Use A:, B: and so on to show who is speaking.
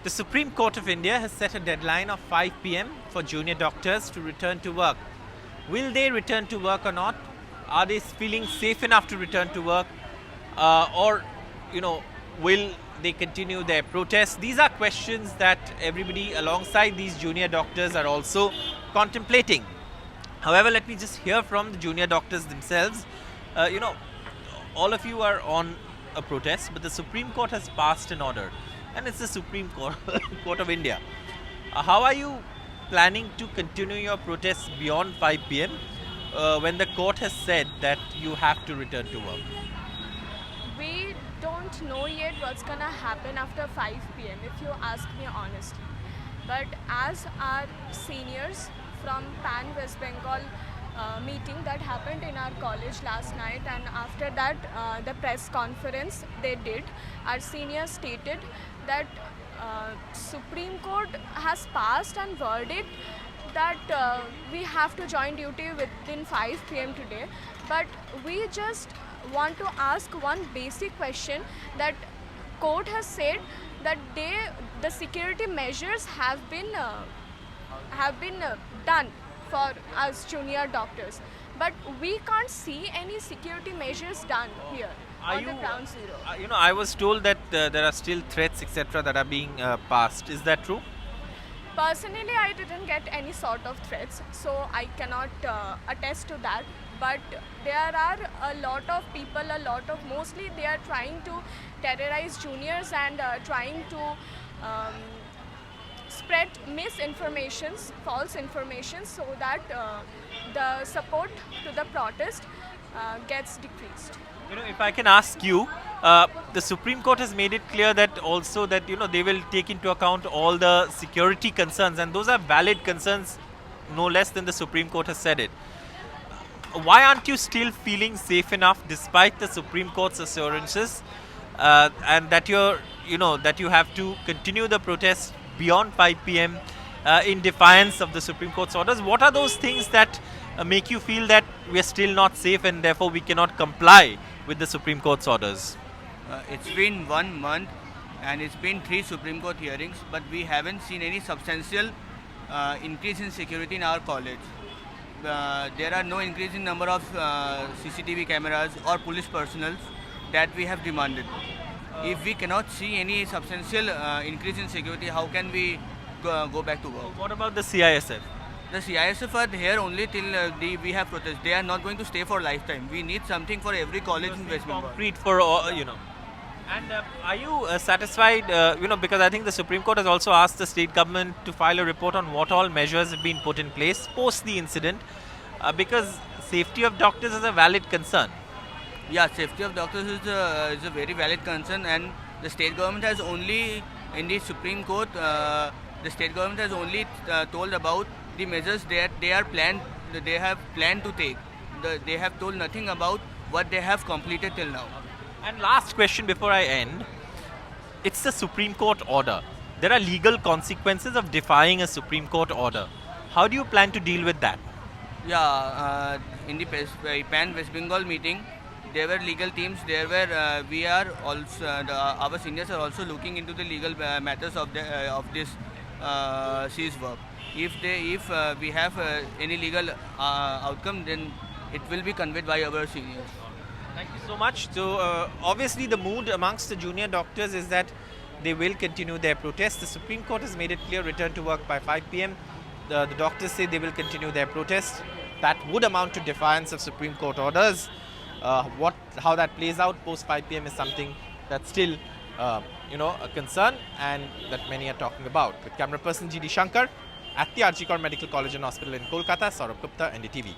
A: The Supreme Court of India has set a deadline of 5 p.m. for junior doctors to return to work. Will they return to work or not? Are they feeling safe enough to return to work? Or, will they continue their protests? These are questions that everybody alongside these junior doctors are also contemplating. However, let me just hear from the junior doctors themselves. All of you are on a protest, but the Supreme Court has passed an order, and it's the Supreme Court of India. How are you planning to continue your protests beyond 5 p.m. When the court has said that you have to return to work?
B: We don't know yet what's gonna happen after 5 p.m. if you ask me honestly. But as our seniors from Pan West Bengal meeting that happened in our college last night, and after that the press conference they did, our seniors stated that Supreme Court has passed an verdict that we have to join duty within 5 p.m. today. But we just want to ask one basic question, that court has said that the security measures have been done for us junior doctors, but we can't see any security measures done here on the ground zero.
A: I was told that there are still threats, etc., that are being passed. Is that true?
B: Personally, I didn't get any sort of threats, so I cannot attest to that. But there are a lot of people, mostly they are trying to terrorize juniors and trying to spread misinformations, false information, so that the support to the protest gets decreased.
A: If I can ask you, the Supreme Court has made it clear that also that they will take into account all the security concerns, and those are valid concerns, no less than the Supreme Court has said it. Why aren't you still feeling safe enough, despite the Supreme Court's assurances, and that that you have to continue the protest beyond 5 p.m. In defiance of the Supreme Court's orders? What are those things that make you feel that we are still not safe and therefore we cannot comply with the Supreme Court's orders?
C: It's been 1 month and it's been 3 Supreme Court hearings, but we haven't seen any substantial increase in security in our college. There are no increase in number of CCTV cameras or police personnel that we have demanded. If we cannot see any substantial increase in security, how can we go back to work?
A: What about the CISF?
C: The CISF are here only till we have protest. They are not going to stay for lifetime. We need something for every college in West Bengal.
A: Concrete for And are you satisfied? Because I think the Supreme Court has also asked the state government to file a report on what all measures have been put in place post the incident, because safety of doctors is a valid concern.
C: Yeah, safety of doctors is a very valid concern, and the state government has only, in the Supreme Court, the state government has only told about the measures that they have planned to take. They have told nothing about what they have completed till now.
A: And last question before I end. It's the Supreme Court order. There are legal consequences of defying a Supreme Court order. How do you plan to deal with that?
C: Yeah, in the Pan West Bengal meeting, there were legal teams. There were we are also our seniors are also looking into the legal matters of this cease work. If we have any legal outcome, then it will be conveyed by our seniors.
A: Thank you so much. So obviously the mood amongst the junior doctors is that they will continue their protest. The Supreme Court has made it clear, return to work by 5 p.m. The doctors say they will continue their protest. That would amount to defiance of Supreme Court orders. How that plays out post 5 p.m. is something that's still a concern, and that many are talking about. With camera person G.D. Shankar at the Arjikar Medical College and Hospital in Kolkata, Saurabh Gupta, NDTV.